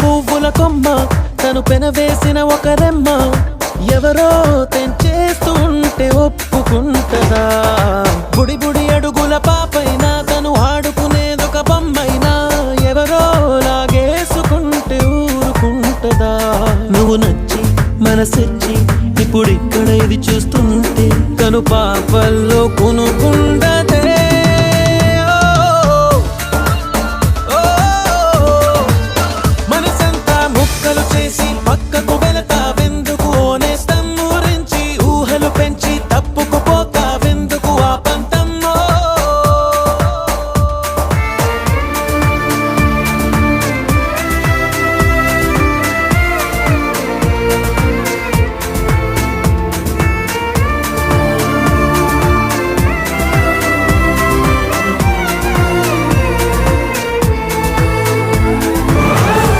పువ్వుల కొమ్మ తను పెనవేసిన ఒక రెమ్మ ఎవరో తెంచేస్తూ ఉంటే ఒప్పుకుంటదా బుడి బుడి అడుగుల పాపైనా తను ఆడుకునేదొక బొమ్మైనా ఎవరో లాగేసుకుంటే ఊరుకుంటదా నువ్వు నచ్చి మనసిచ్చి ఇప్పుడిక్కడ ఇది చూస్తుంటే కను పాప